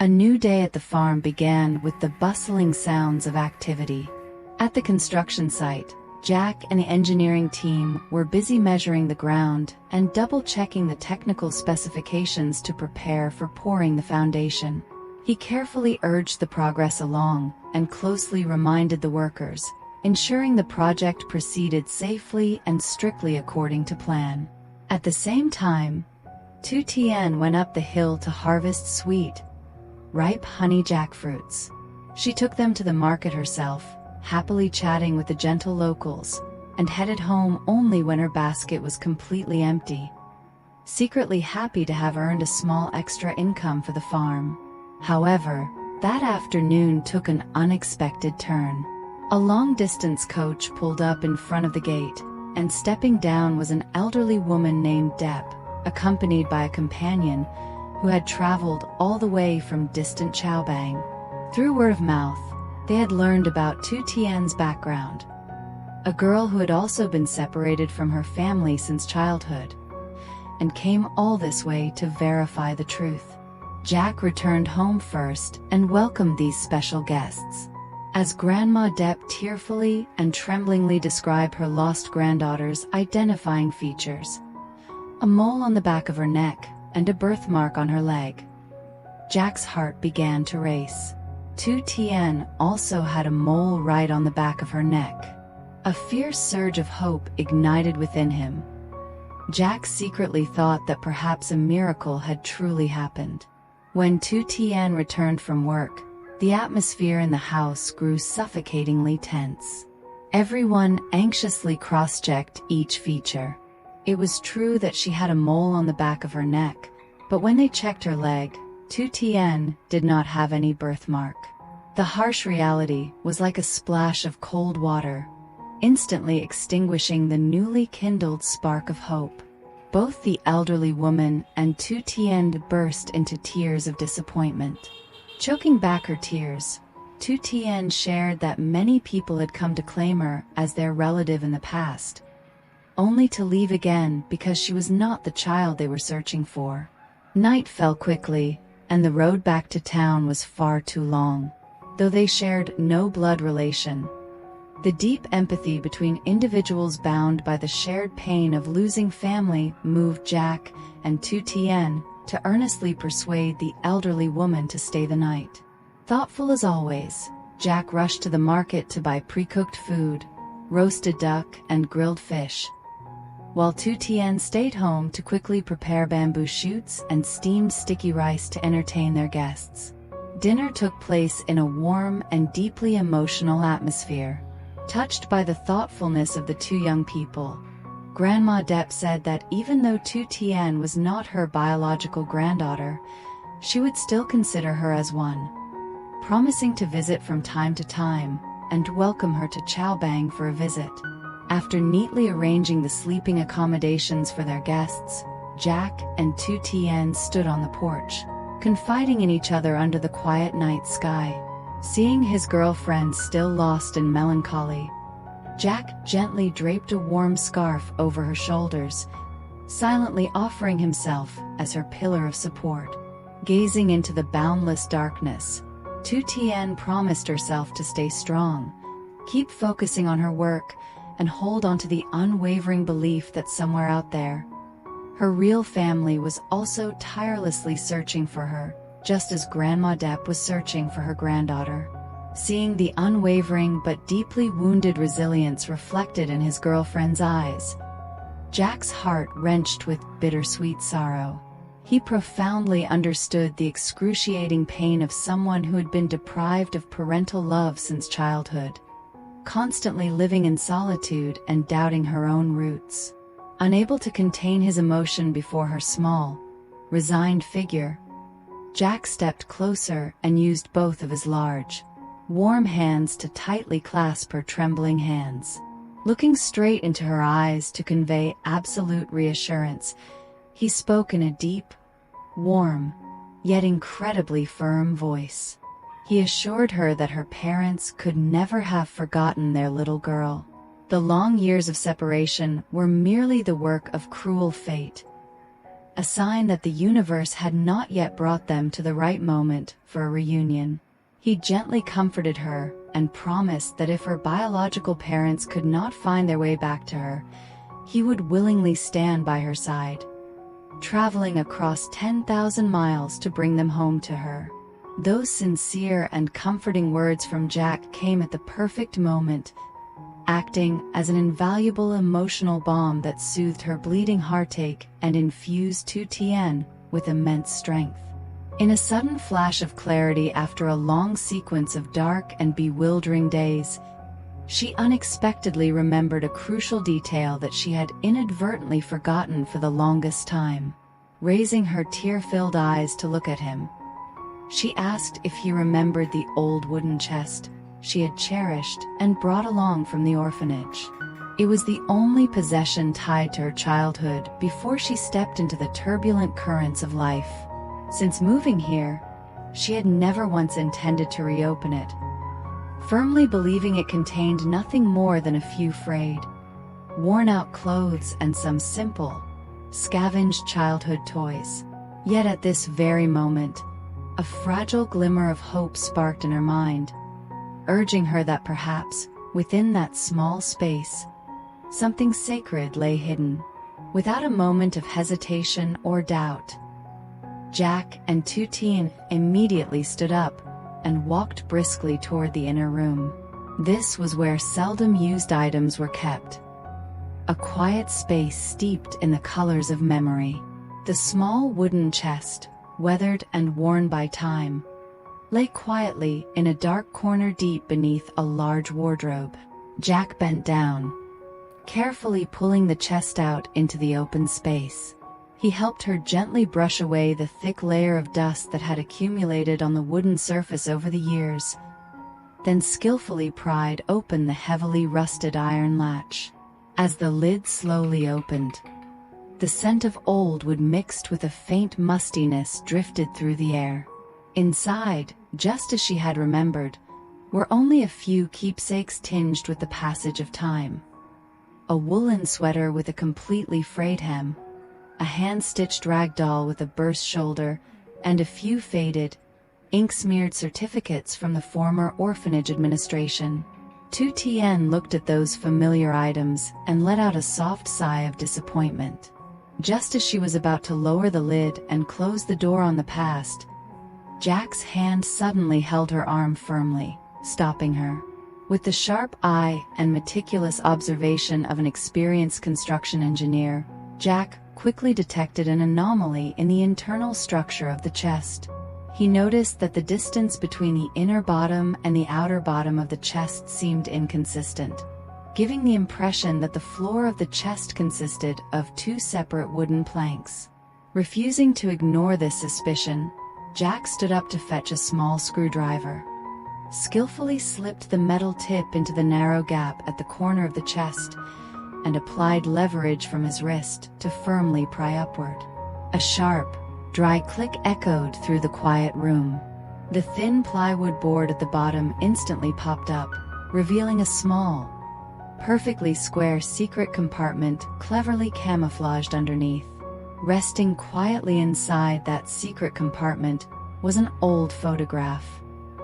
A new day at the farm began with the bustling sounds of activity. At the construction site, Jack and the engineering team were busy measuring the ground and double-checking the technical specifications to prepare for pouring the foundation. He carefully urged the progress along and closely reminded the workers, ensuring the project proceeded safely and strictly according to plan. At the same time, Tien went up the hill to harvest sweet, ripe honey jackfruits. She took them to the market herself, happily chatting with the gentle locals, and headed home only when her basket was completely empty, secretly happy to have earned a small extra income for the farm. However, that afternoon took an unexpected turn. A long-distance coach pulled up in front of the gate, and stepping down was an elderly woman named Deb, accompanied by a companion who had traveled all the way from distant Chaobang. Through word of mouth, they had learned about Tien's background, a girl who had also been separated from her family since childhood, and came all this way to verify the truth. Jack returned home first and welcomed these special guests. As Grandma Deb tearfully and tremblingly described her lost granddaughter's identifying features, a mole on the back of her neck and a birthmark on her leg, Jack's heart began to race. Tien also had a mole right on the back of her neck. A fierce surge of hope ignited within him. Jack secretly thought that perhaps a miracle had truly happened. When Tien returned from work, the atmosphere in the house grew suffocatingly tense. Everyone anxiously cross-checked each feature. It was true that she had a mole on the back of her neck, but when they checked her leg, Tien did not have any birthmark. The harsh reality was like a splash of cold water, instantly extinguishing the newly kindled spark of hope. Both the elderly woman and Tien burst into tears of disappointment. Choking back her tears, Tien shared that many people had come to claim her as their relative in the past, only to leave again because she was not the child they were searching for. Night fell quickly, and the road back to town was far too long. Though they shared no blood relation, the deep empathy between individuals bound by the shared pain of losing family moved Jack and Tien to earnestly persuade the elderly woman to stay the night. Thoughtful as always, Jack rushed to the market to buy pre-cooked food, roasted duck and grilled fish, while Tien stayed home to quickly prepare bamboo shoots and steamed sticky rice to entertain their guests. Dinner took place in a warm and deeply emotional atmosphere. Touched by the thoughtfulness of the two young people, Grandma Deb said that even though Tien was not her biological granddaughter, she would still consider her as one, promising to visit from time to time and welcome her to Chaobang for a visit. After neatly arranging the sleeping accommodations for their guests, Jack and Tien stood on the porch, confiding in each other under the quiet night sky. Seeing his girlfriend still lost in melancholy, Jack gently draped a warm scarf over her shoulders, silently offering himself as her pillar of support. Gazing into the boundless darkness, Tien promised herself to stay strong, keep focusing on her work, and hold on to the unwavering belief that somewhere out there, her real family was also tirelessly searching for her, just as Grandma Deb was searching for her granddaughter. Seeing the unwavering but deeply wounded resilience reflected in his girlfriend's eyes, Jack's heart wrenched with bittersweet sorrow. He profoundly understood the excruciating pain of someone who had been deprived of parental love since childhood, constantly living in solitude and doubting her own roots. Unable to contain his emotion before her small, resigned figure, Jack stepped closer and used both of his large, warm hands to tightly clasp her trembling hands. Looking straight into her eyes to convey absolute reassurance, he spoke in a deep, warm, yet incredibly firm voice. He assured her that her parents could never have forgotten their little girl. The long years of separation were merely the work of cruel fate, a sign that the universe had not yet brought them to the right moment for a reunion. He gently comforted her and promised that if her biological parents could not find their way back to her, he would willingly stand by her side, traveling across 10,000 miles to bring them home to her. Those sincere and comforting words from Jack came at the perfect moment, acting as an invaluable emotional balm that soothed her bleeding heartache and infused Tien with immense strength. In a sudden flash of clarity after a long sequence of dark and bewildering days, she unexpectedly remembered a crucial detail that she had inadvertently forgotten for the longest time. Raising her tear-filled eyes to look at him, she asked if he remembered the old wooden chest she had cherished and brought along from the orphanage. It was the only possession tied to her childhood before she stepped into the turbulent currents of life. Since moving here, she had never once intended to reopen it, firmly believing it contained nothing more than a few frayed, worn-out clothes and some simple, scavenged childhood toys. Yet at this very moment, a fragile glimmer of hope sparked in her mind, urging her that perhaps, within that small space, something sacred lay hidden. Without a moment of hesitation or doubt, Jack and Tien immediately stood up and walked briskly toward the inner room. This was where seldom used items were kept, a quiet space steeped in the colors of memory. The small wooden chest, weathered and worn by time, lay quietly in a dark corner deep beneath a large wardrobe. Jack bent down, carefully pulling the chest out into the open space. He helped her gently brush away the thick layer of dust that had accumulated on the wooden surface over the years, then skillfully pried open the heavily rusted iron latch. As the lid slowly opened, the scent of old wood mixed with a faint mustiness drifted through the air. Inside, just as she had remembered, were only a few keepsakes tinged with the passage of time. A woolen sweater with a completely frayed hem, a hand-stitched rag doll with a burst shoulder, and a few faded, ink-smeared certificates from the former orphanage administration. Tien looked at those familiar items and let out a soft sigh of disappointment. Just as she was about to lower the lid and close the door on the past, Jack's hand suddenly held her arm firmly, stopping her. With the sharp eye and meticulous observation of an experienced construction engineer, Jack quickly detected an anomaly in the internal structure of the chest. He noticed that the distance between the inner bottom and the outer bottom of the chest seemed inconsistent, giving the impression that the floor of the chest consisted of two separate wooden planks. Refusing to ignore this suspicion, Jack stood up to fetch a small screwdriver, skillfully slipped the metal tip into the narrow gap at the corner of the chest, and applied leverage from his wrist to firmly pry upward. A sharp, dry click echoed through the quiet room. The thin plywood board at the bottom instantly popped up, revealing a small, perfectly square secret compartment cleverly camouflaged underneath. Resting quietly inside that secret compartment was an old photograph.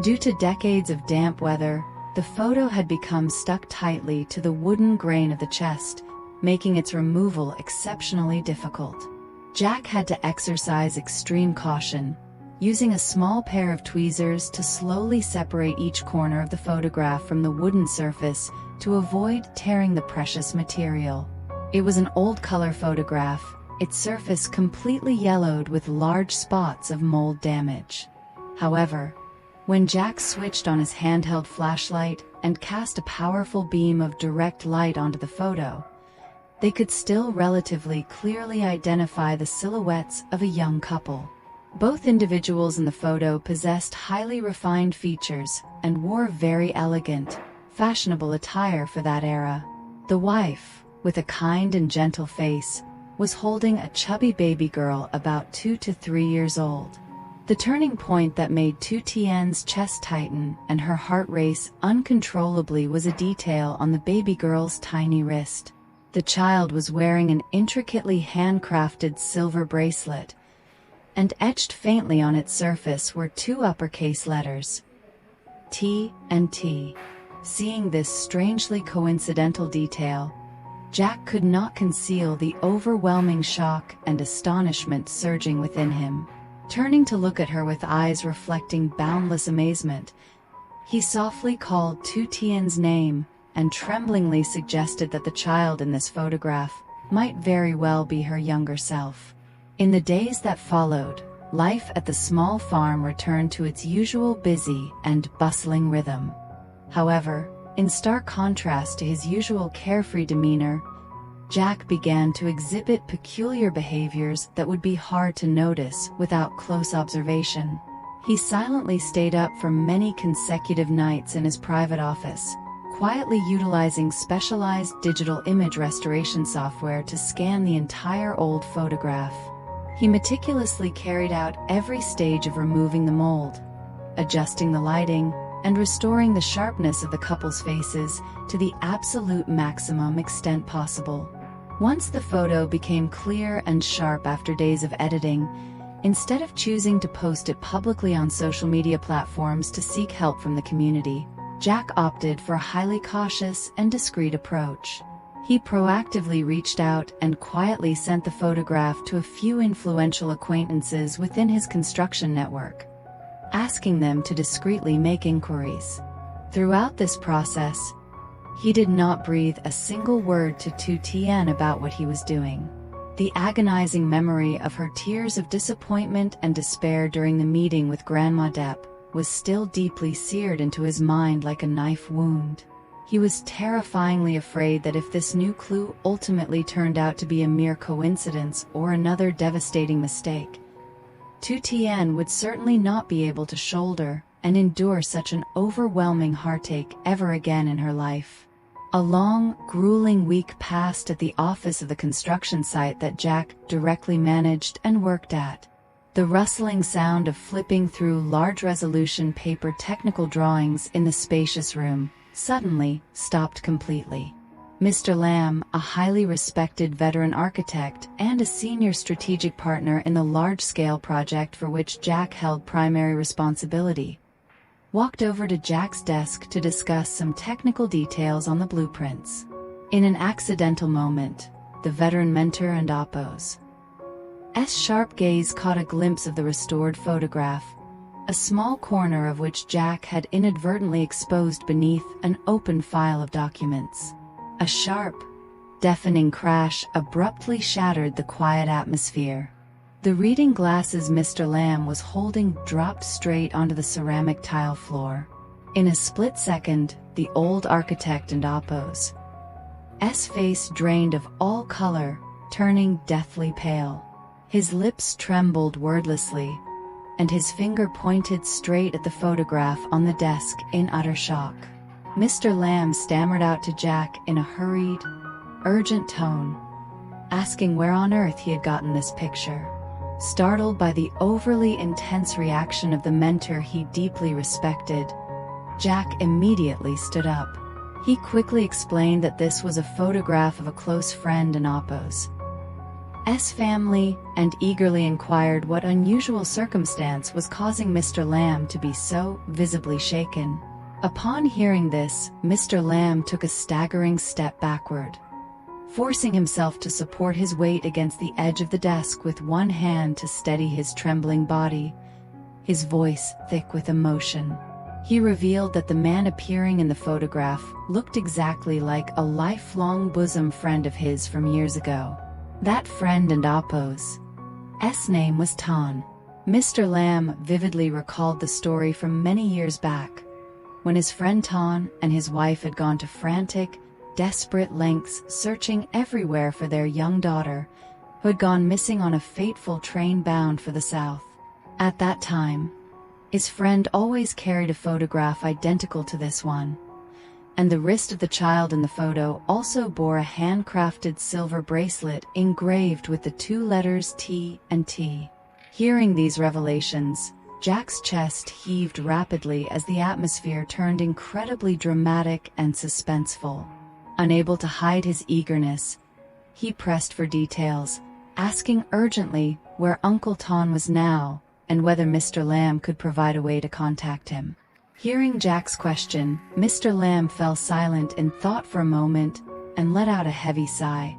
Due to decades of damp weather, the photo had become stuck tightly to the wooden grain of the chest, making its removal exceptionally difficult. Jack had to exercise extreme caution, using a small pair of tweezers to slowly separate each corner of the photograph from the wooden surface to avoid tearing the precious material. It was an old color photograph, its surface completely yellowed with large spots of mold damage. However, when Jack switched on his handheld flashlight and cast a powerful beam of direct light onto the photo, they could still relatively clearly identify the silhouettes of a young couple. Both individuals in the photo possessed highly refined features and wore very elegant, fashionable attire for that era. The wife, with a kind and gentle face, was holding a chubby baby girl about 2 to 3 years old. The turning point that made Tien's chest tighten and her heart race uncontrollably was a detail on the baby girl's tiny wrist. The child was wearing an intricately handcrafted silver bracelet, and etched faintly on its surface were two uppercase letters, T and T. Seeing this strangely coincidental detail, Jack could not conceal the overwhelming shock and astonishment surging within him. Turning to look at her with eyes reflecting boundless amazement, he softly called Tien's name and tremblingly suggested that the child in this photograph might very well be her younger self. In the days that followed, life at the small farm returned to its usual busy and bustling rhythm. However, in stark contrast to his usual carefree demeanor, Jack began to exhibit peculiar behaviors that would be hard to notice without close observation. He silently stayed up for many consecutive nights in his private office, quietly utilizing specialized digital image restoration software to scan the entire old photograph. He meticulously carried out every stage of removing the mold, adjusting the lighting, and restoring the sharpness of the couple's faces to the absolute maximum extent possible. Once the photo became clear and sharp after days of editing, instead of choosing to post it publicly on social media platforms to seek help from the community, Jack opted for a highly cautious and discreet approach. He proactively reached out and quietly sent the photograph to a few influential acquaintances within his construction network, asking them to discreetly make inquiries. Throughout this process, he did not breathe a single word to Tien about what he was doing. The agonizing memory of her tears of disappointment and despair during the meeting with Grandma Depp was still deeply seared into his mind like a knife wound. He was terrifyingly afraid that if this new clue ultimately turned out to be a mere coincidence or another devastating mistake, Tien would certainly not be able to shoulder and endure such an overwhelming heartache ever again in her life. A long, grueling week passed at the office of the construction site that Jack directly managed and worked at. The rustling sound of flipping through large-resolution paper technical drawings in the spacious room suddenly stopped completely. Mr. Lamb, a highly respected veteran architect and a senior strategic partner in the large-scale project for which Jack held primary responsibility, walked over to Jack's desk to discuss some technical details on the blueprints. In an accidental moment, the veteran mentor and Oppo's sharp gaze caught a glimpse of the restored photograph, a small corner of which Jack had inadvertently exposed beneath an open file of documents. A sharp, deafening crash abruptly shattered the quiet atmosphere. The reading glasses Mr. Lamb was holding dropped straight onto the ceramic tile floor. In a split second, the old architect and Oppo's face drained of all color, turning deathly pale. His lips trembled wordlessly, and his finger pointed straight at the photograph on the desk in utter shock. Mr. Lamb stammered out to Jack in a hurried, urgent tone, asking where on earth he had gotten this picture. Startled by the overly intense reaction of the mentor he deeply respected, Jack immediately stood up. He quickly explained that this was a photograph of a close friend and Oppo's family, and eagerly inquired what unusual circumstance was causing Mr. Lamb to be so visibly shaken. Upon hearing this, Mr. Lamb took a staggering step backward, forcing himself to support his weight against the edge of the desk with one hand to steady his trembling body, his voice thick with emotion. He revealed that the man appearing in the photograph looked exactly like a lifelong bosom friend of his from years ago. That friend and Oppo's name was Tien. Mr. Lamb vividly recalled the story from many years back, when his friend Tien and his wife had gone to frantic, desperate lengths searching everywhere for their young daughter, who had gone missing on a fateful train bound for the south. At that time, his friend always carried a photograph identical to this one, and the wrist of the child in the photo also bore a handcrafted silver bracelet engraved with the two letters T and T. Hearing these revelations, Jack's chest heaved rapidly as the atmosphere turned incredibly dramatic and suspenseful. Unable to hide his eagerness, He pressed for details, asking urgently where Uncle Tien was now, and whether Mr. Lamb could provide a way to contact him. Hearing Jack's question, Mr. Lamb fell silent in thought for a moment, and let out a heavy sigh.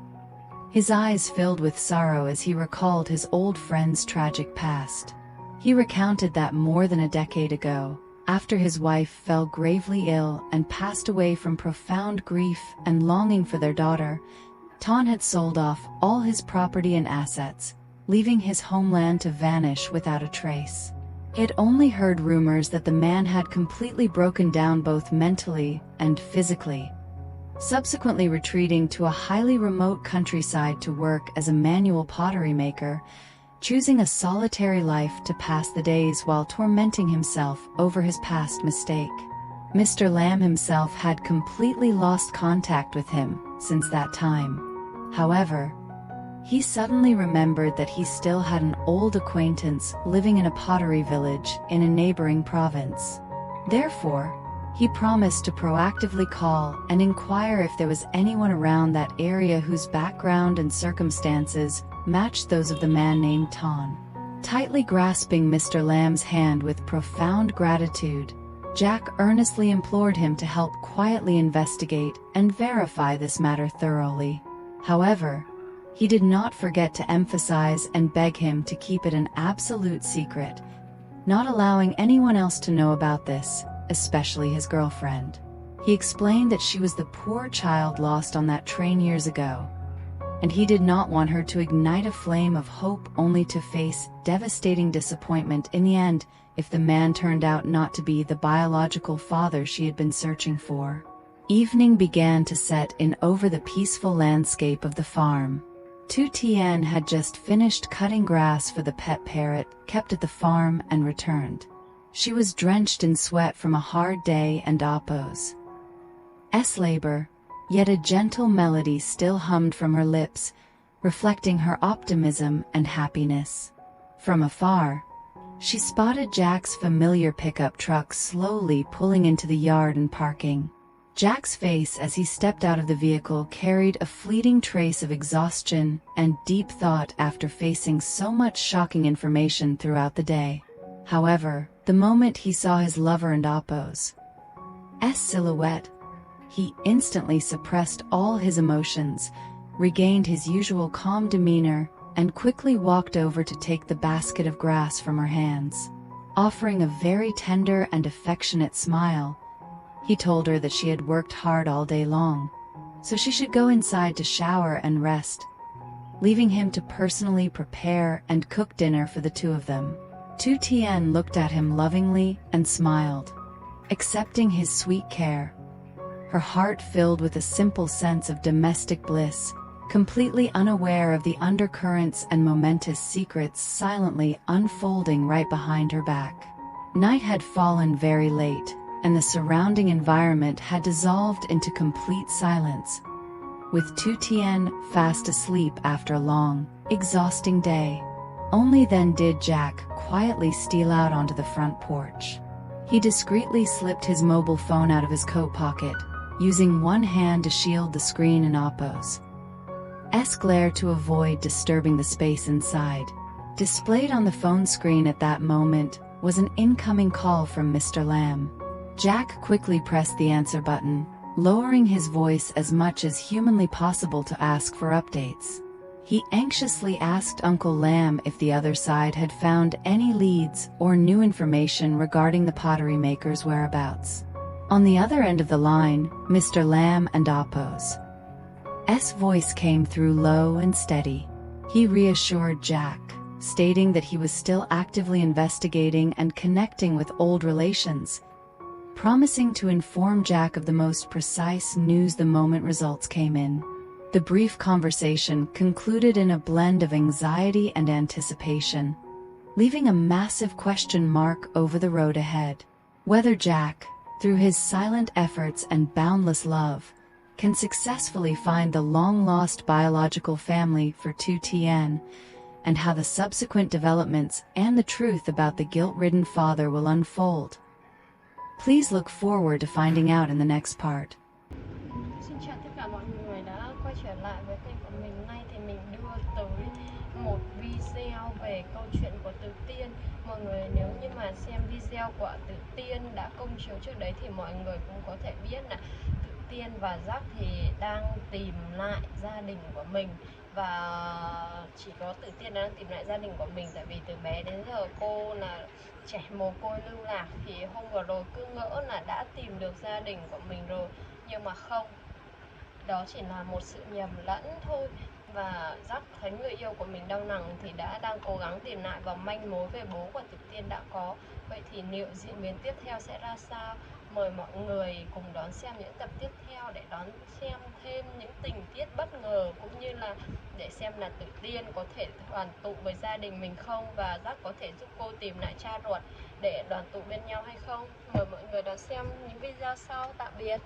His eyes filled with sorrow as he recalled his old friend's tragic past. He recounted that more than a decade ago, after his wife fell gravely ill and passed away from profound grief and longing for their daughter, Tien had sold off all his property and assets, leaving his homeland to vanish without a trace. He had only heard rumors that the man had completely broken down both mentally and physically, subsequently retreating to a highly remote countryside to work as a manual pottery maker, choosing a solitary life to pass the days while tormenting himself over his past mistake. Mr. Lamb himself had completely lost contact with him since that time. However, he suddenly remembered that he still had an old acquaintance living in a pottery village in a neighboring province. Therefore, he promised to proactively call and inquire if there was anyone around that area whose background and circumstances matched those of the man named Tien. Tightly grasping Mr. Lamb's hand with profound gratitude, Jack earnestly implored him to help quietly investigate and verify this matter thoroughly. However, he did not forget to emphasize and beg him to keep it an absolute secret, not allowing anyone else to know about this, especially his girlfriend. He explained that she was the poor child lost on that train years ago, and he did not want her to ignite a flame of hope only to face devastating disappointment in the end if the man turned out not to be the biological father she had been searching for. Evening began to set in over the peaceful landscape of the farm. Tien had just finished cutting grass for the pet parrot kept at the farm and returned. She was drenched in sweat from a hard day and Appo's labor, yet a gentle melody still hummed from her lips, reflecting her optimism and happiness. From afar, she spotted Jack's familiar pickup truck slowly pulling into the yard and parking. Jack's face as he stepped out of the vehicle carried a fleeting trace of exhaustion and deep thought after facing so much shocking information throughout the day. However, the moment he saw his lover and Appo's silhouette, he instantly suppressed all his emotions, regained his usual calm demeanor, and quickly walked over to take the basket of grass from her hands. Offering a very tender and affectionate smile, he told her that she had worked hard all day long, so she should go inside to shower and rest, leaving him to personally prepare and cook dinner for the two of them. Tien looked at him lovingly and smiled, accepting his sweet care, her heart filled with a simple sense of domestic bliss, completely unaware of the undercurrents and momentous secrets silently unfolding right behind her back. Night had fallen very late, and the surrounding environment had dissolved into complete silence, with Tien fast asleep after a long, exhausting day. Only then did Jack quietly steal out onto the front porch. He discreetly slipped his mobile phone out of his coat pocket, using one hand to shield the screen and Appo's glare to avoid disturbing the space inside. Displayed on the phone screen at that moment was an incoming call from Mr. Lamb. Jack quickly pressed the answer button, lowering his voice as much as humanly possible to ask for updates. He anxiously asked Uncle Lamb if the other side had found any leads or new information regarding the pottery maker's whereabouts. On the other end of the line, Mr. Lamb and Appo's voice came through low and steady. He reassured Jack, stating that he was still actively investigating and connecting with old relations, promising to inform Jack of the most precise news the moment results came in. The brief conversation concluded in a blend of anxiety and anticipation, leaving a massive question mark over the road ahead. Whether Jack, through his silent efforts and boundless love, can successfully find the long-lost biological family for Tien, and how the subsequent developments and the truth about the guilt-ridden father will unfold. Please look forward to finding out in the next part. Xin chào tất cả mọi người đã quay trở lại với kênh của mình. video về câu chuyện của Tử Tiên. Mọi người nếu như mà xem video của Tử Tiên đã công chiếu trước đấy thì mọi người cũng có thể biết là Tử Tiên và Jack thì đang tìm lại gia đình của mình. Và chỉ có Tử Tiên đang tìm lại gia đình của mình, tại vì từ bé đến giờ cô là trẻ mồ côi lưu lạc, thì hôm vừa rồi cứ ngỡ là đã tìm được gia đình của mình rồi, nhưng mà không, đó chỉ là một sự nhầm lẫn thôi. Và Jack thấy người yêu của mình đau nặng thì đang cố gắng tìm lại và manh mối về bố của Tử Tiên đã có. Vậy thì liệu diễn biến tiếp theo sẽ ra sao? Mời mọi người cùng đón xem những tập tiếp theo để đón xem thêm những tình tiết bất ngờ, cũng như là để xem là Tử Tiên có thể đoàn tụ với gia đình mình không, và Jack có thể giúp cô tìm lại cha ruột để đoàn tụ bên nhau hay không. Mời mọi người đón xem những video sau. Tạm biệt.